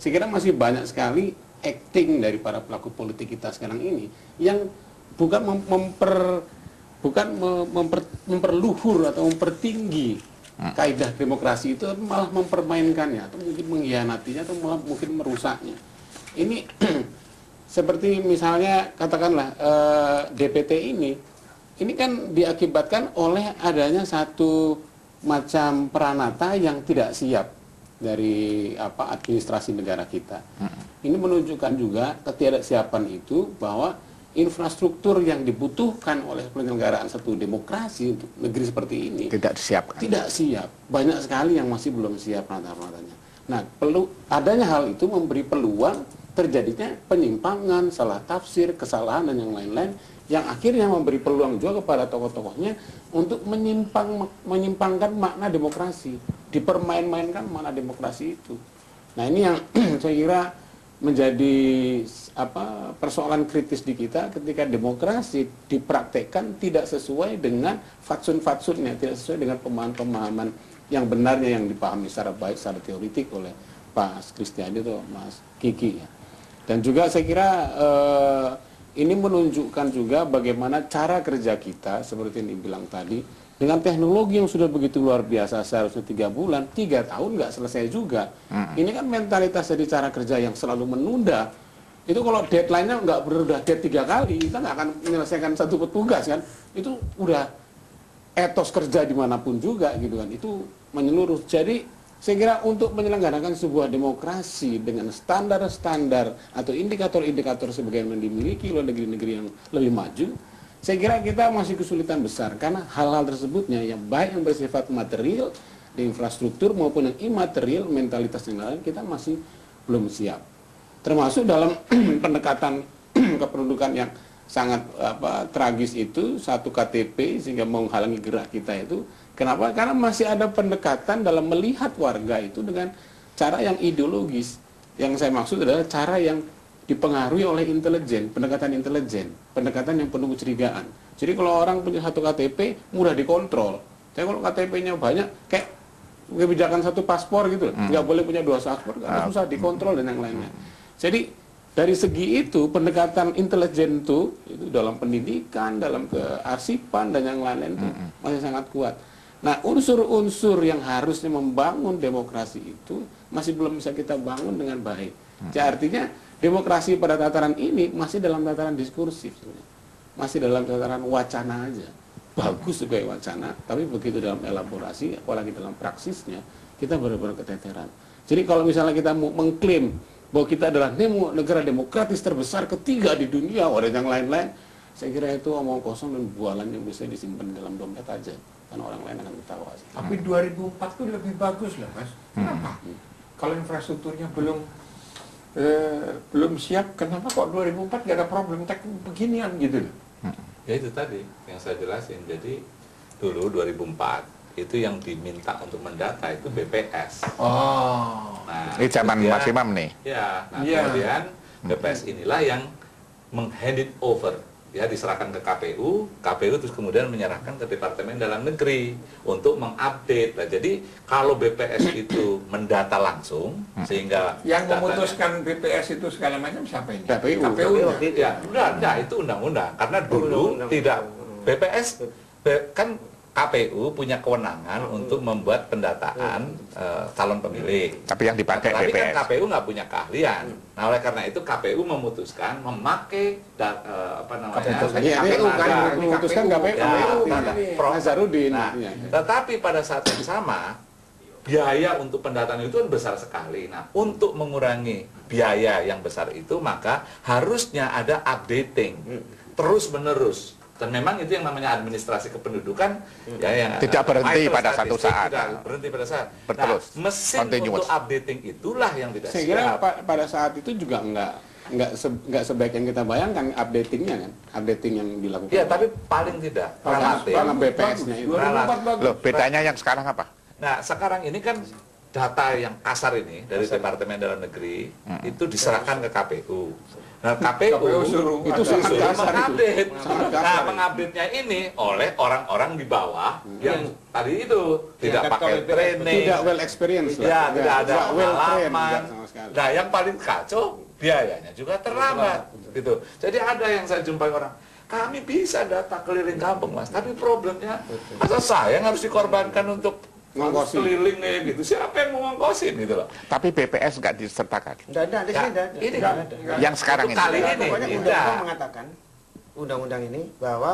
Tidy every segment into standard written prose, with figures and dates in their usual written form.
saya kira masih banyak sekali acting dari para pelaku politik kita sekarang ini yang bukan memperluhur atau mempertinggi kaidah demokrasi itu, malah mempermainkannya atau mungkin mengkhianatinya atau malah mungkin merusaknya. Ini seperti misalnya katakanlah DPT ini kan diakibatkan oleh adanya satu macam peranata yang tidak siap dari administrasi negara kita. Ini menunjukkan juga ketidaksiapan itu, bahwa infrastruktur yang dibutuhkan oleh penyelenggaraan satu demokrasi untuk negeri seperti ini tidak disiapkan. Tidak siap. Banyak sekali yang masih belum siap peranata-peranatanya. Nah, adanya hal itu memberi peluang terjadinya penyimpangan, salah tafsir, kesalahan dan yang lain-lain, yang akhirnya memberi peluang juga kepada tokoh-tokohnya untuk menyimpangkan makna demokrasi, dipermain-mainkan makna demokrasi itu. Nah, ini yang saya kira menjadi persoalan kritis di kita ketika demokrasi dipraktekkan tidak sesuai dengan fatsun-fatsunnya, tidak sesuai dengan pemahaman-pemahaman yang benarnya yang dipahami secara baik, secara teoritik oleh Pak Kristiadi atau Mas Kiki ya. Dan juga saya kira ini menunjukkan juga bagaimana cara kerja kita, seperti yang dibilang tadi, dengan teknologi yang sudah begitu luar biasa, seharusnya 3 bulan, 3 tahun nggak selesai juga. Ini kan mentalitas dari cara kerja yang selalu menunda. Itu kalau deadline-nya nggak berudah dead 3 kali, kita nggak akan menyelesaikan satu petugas kan. Itu udah etos kerja dimanapun juga gitu kan. Itu menyeluruh. Jadi saya kira untuk menyelenggarakan sebuah demokrasi dengan standar-standar atau indikator-indikator sebagaimana dimiliki oleh negeri-negeri yang lebih maju, saya kira kita masih kesulitan besar karena hal-hal tersebutnya yang baik yang bersifat material di infrastruktur maupun yang imaterial, mentalitas yang lain, kita masih belum siap. Termasuk dalam pendekatan kependudukan yang sangat tragis itu, satu KTP sehingga menghalangi gerak kita itu. Kenapa? Karena masih ada pendekatan dalam melihat warga itu dengan cara yang ideologis. Yang saya maksud adalah cara yang dipengaruhi oleh intelijen, pendekatan yang penuh kecurigaan. Jadi kalau orang punya satu KTP mudah dikontrol. Saya kalau KTP-nya banyak, kayak kebijakan satu paspor gitu, nggak boleh punya 2 paspor, karena susah dikontrol dan yang lainnya. Jadi dari segi itu pendekatan intelijen itu dalam pendidikan, dalam kearsipan dan yang lain-lain itu masih sangat kuat. Nah, unsur-unsur yang harusnya membangun demokrasi itu masih belum bisa kita bangun dengan baik. Jadi artinya demokrasi pada tataran ini masih dalam tataran diskursif sebenarnya. Masih dalam tataran wacana aja. Bagus sebagai wacana, tapi begitu dalam elaborasi, apalagi dalam praksisnya, kita benar-benar keteteran. Jadi kalau misalnya kita mau mengklaim bahwa kita adalah negara demokratis terbesar ketiga di dunia, ada yang lain-lain, saya kira itu omong kosong dan bualan yang bisa disimpan dalam dompet aja. Karena orang lain akan ketawa sih. Tapi 2004 itu lebih bagus lah, Mas. Kenapa? Kalau infrastrukturnya belum siap, kenapa kok 2004 gak ada problem teknis beginian gitu loh? Ya itu tadi yang saya jelasin. Jadi dulu 2004 itu yang diminta untuk mendata itu BPS. Oh. Nah, ini zaman Mas Imam nih. Ya, nah kemudian BPS inilah yang meng-hand it over. Ya, diserahkan ke KPU terus kemudian menyerahkan ke Departemen Dalam Negeri untuk mengupdate. Nah, jadi kalau BPS itu mendata langsung sehingga yang memutuskan BPS itu segala macam siapa ini? KPU. Ya, enggak, itu undang-undang. Karena dulu tidak BPS kan KPU punya kewenangan untuk membuat pendataan calon pemilih. Tapi yang dipakai Tapi BPS. kan KPU nggak punya keahlian. Nah, oleh karena itu KPU memutuskan memakai KPU kan memutuskan KPU. Prof. Nazarudin. Nah, tetapi pada saat yang sama biaya untuk pendataan itu kan besar sekali. Nah, untuk mengurangi biaya yang besar itu maka harusnya ada updating terus-menerus. Dan memang itu yang namanya administrasi kependudukan ya yang tidak berhenti pada satu saat. Tidak berhenti pada saat. Terus. Nah, mesin untuk updating itulah yang tidak saya kira pada saat itu juga nggak sebaik yang kita bayangkan updatingnya kan, updating yang dilakukan. Iya, tapi paling tidak karena BPS-nya itu. Loh, bedanya yang sekarang apa? Nah, sekarang ini kan data yang kasar ini dari Departemen Dalam Negeri itu diserahkan ke KPU. Nah, KPU itu sangat kasar mengupdate. Nah, mengupdate-nya ini oleh orang-orang di bawah yang tadi itu tidak pakai training, tidak well experience ya, lah. tidak ada well pengalaman, sekali. Nah, yang paling kacau biayanya juga terlambat gitu. Jadi ada yang saya jumpai orang, kami bisa data keliling kampung Mas, tapi problemnya masa saya yang harus dikorbankan untuk Ngongkosin. keliling nih gitu. Siapa yang mau ngongkosin gitu loh. Tapi BPS nggak disertakan. Nggak ada, di sini nggak ada. Ini Nggak kan ada. Yang sekarang untuk ini. kali ini Pokoknya tidak. undang-undang mengatakan undang-undang ini bahwa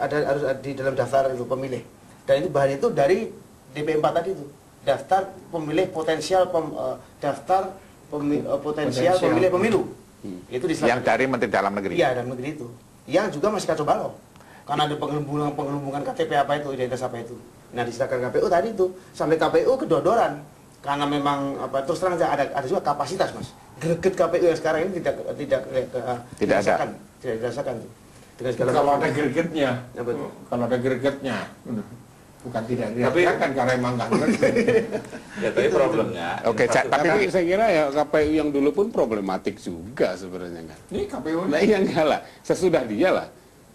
harus ada di dalam daftar itu pemilih. Dan itu bahan itu dari DP4 tadi itu. Daftar pemilih potensial potensial pemilih pemilu. Itu Yang diserahkan. dari Menteri Dalam Negeri. Iya, dalam negeri itu. Yang juga masih kacau balau. Karena ada penggelembungan KTP apa itu, identitas apa itu. Nah, diserahkan KPU tadi itu. Sampai KPU kedodoran. Karena memang terus terang aja ada juga kapasitas, Mas. Greget KPU yang sekarang ini tidak dirasakan. Tidak dirasakan. Dengan segala Kalau macam. ada gregetnya, Ya, betul. kalau ada gregetnya, bukan tidak dirasakan karena emang nggak ngerti. Ya, tapi problemnya. Oke, infrastruktur- Tapi saya kira ya KPU yang dulu pun problematik juga sebenarnya kan. Ini KPU Nah iya enggak lah, sesudah dia lah.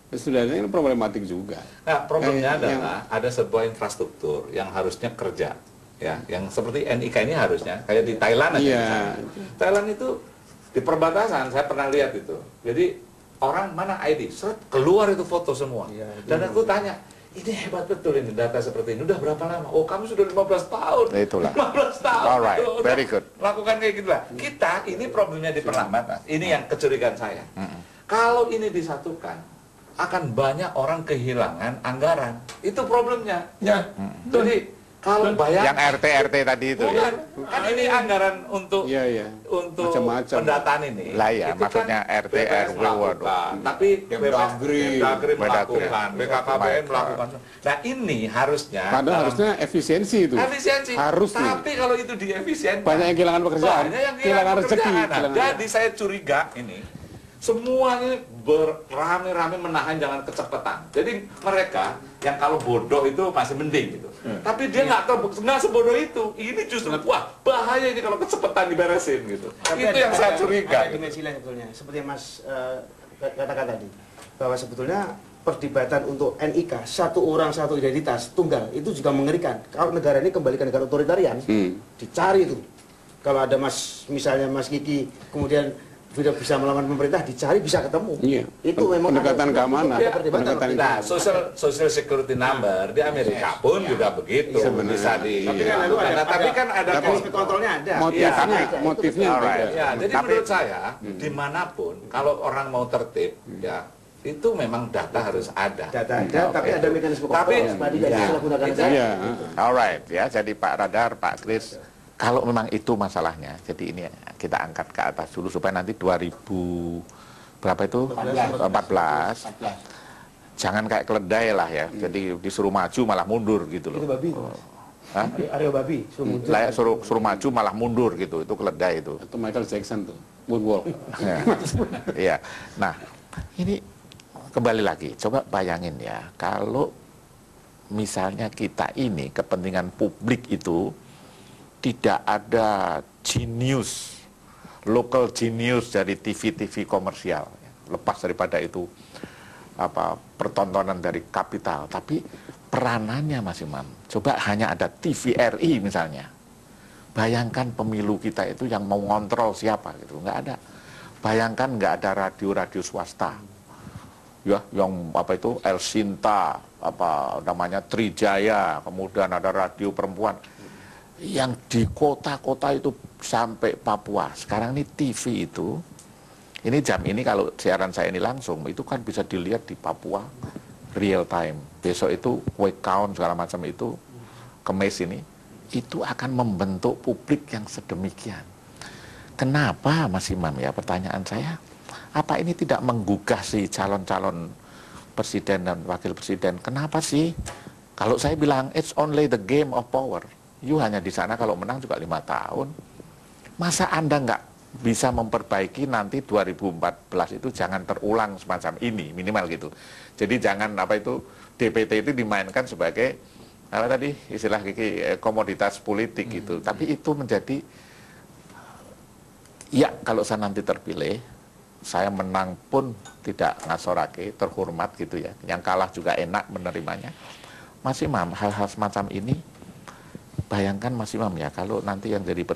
Sesudah dia kan problematik juga. Nah, problemnya Yang- adalah ada sebuah infrastruktur yang harusnya kerja, ya, yang seperti NIK ini harusnya kayak di Thailand aja. Iya. misalnya. Thailand itu di perbatasan saya pernah lihat itu. Jadi orang mana ID, seret, keluar itu foto semua. Iya, Dan aku tanya, ini hebat betul ini data seperti ini. Udah berapa lama? Oh, kamu sudah 15 tahun. Itulah. 15 tahun. Alright, itu udah very good. Lakukan kayak gitu lah. Kita ini problemnya diperlambat, Mas. Ini yang kecurigaan saya. Kalau ini disatukan, akan banyak orang kehilangan anggaran. Itu problemnya. Ya, Jadi kalau bayar Yang RT tadi itu ya. bukan, kan ini anggaran untuk Iya iya. untuk Macam-macam. pendataan ini. Lah ya, itu maksudnya kan RT, BPS RW, melakukan, waduh. tapi Kemdagri. Kemdagri Mendagri. melakukan, BKKBN melakukan. Nah, ini harusnya Padahal dalam harusnya efisiensi itu. efisiensi. Harusnya. Tapi kalau itu diefisienkan, Banyak yang kehilangan pekerjaan, banyak yang kehilangan rezeki, pekerjaan. Nah, kehilangan- jadi saya curiga ini semuanya berame-rame menahan jangan kecepatan. Jadi mereka yang kalau bodoh itu masih mending gitu. Tapi dia nggak sebodoh itu. Ini justru wah bahaya ini kalau kecepatan diberesin gitu. Tapi Itu yang saya curiga. Ada dimensi lain sebetulnya. Seperti yang Mas katakan tadi, bahwa sebetulnya perdebatan untuk NIK satu orang satu identitas tunggal itu juga mengerikan. Kalau negara ini kembali ke negara otoritarian, dicari itu. Kalau ada misalnya Mas Kiki kemudian tidak bisa melawan pemerintah, dicari bisa ketemu. Iya. Itu memang Pendekatan keamanan, ada perdebatan. pendekatan Nah, social security number di Amerika pun juga begitu Sebenarnya. bisa di. Tapi kan lalu ada, tapi kan ada mekanisme kontrolnya ada. Motifnya, Iya, motifnya Alright. beda. Ya, jadi Tapi- menurut saya dimanapun kalau orang mau tertib, ya itu memang data harus ada. Data ada, tapi ada mekanisme Tapi- kontrol. Tadi ya, yang dilakukan itu- negara. Iya. Alright ya, jadi Pak Radar, Pak Kris, kalau memang itu masalahnya, jadi ini kita angkat ke atas dulu supaya nanti 2000 berapa itu 14 jangan kayak keledai lah ya, jadi disuruh maju malah mundur gitu loh. Itu babi. Hah? Aryo babi, suruh muncul. Lah ya, suruh maju malah mundur gitu, itu keledai itu. Atau Michael Jackson tuh, Moonwalk. Ya. Iya. Nah, ini kembali lagi, coba bayangin ya, kalau misalnya kita ini kepentingan publik itu tidak ada genius, local genius dari TV-TV komersial, lepas daripada itu pertontonan dari kapital, tapi peranannya Mas Imam, coba hanya ada TVRI misalnya. Bayangkan pemilu kita itu yang mau ngontrol siapa gitu, nggak ada. Bayangkan nggak ada radio-radio swasta, ya, yang itu El Sinta, namanya Trijaya, kemudian ada radio perempuan, yang di kota-kota itu sampai Papua. Sekarang ini TV itu, ini jam ini kalau siaran saya ini langsung, itu kan bisa dilihat di Papua real time. Besok itu quick count segala macam itu, Kemis ini, itu akan membentuk publik yang sedemikian. Kenapa Mas Imam ya, pertanyaan saya, apa ini tidak menggugah si calon-calon presiden dan wakil presiden? Kenapa sih? Kalau saya bilang, it's only the game of power. You hanya di sana kalau menang juga 5 tahun. Masa Anda nggak bisa memperbaiki nanti 2014 itu jangan terulang semacam ini, minimal gitu. Jadi jangan DPT itu dimainkan sebagai tadi istilah komoditas politik gitu. Tapi itu menjadi, ya kalau saya nanti terpilih, saya menang pun tidak ngasorake, terhormat gitu ya. Yang kalah juga enak menerimanya. Mas Imam, hal-hal semacam ini bayangkan Mas Imam ya, kalau nanti yang jadi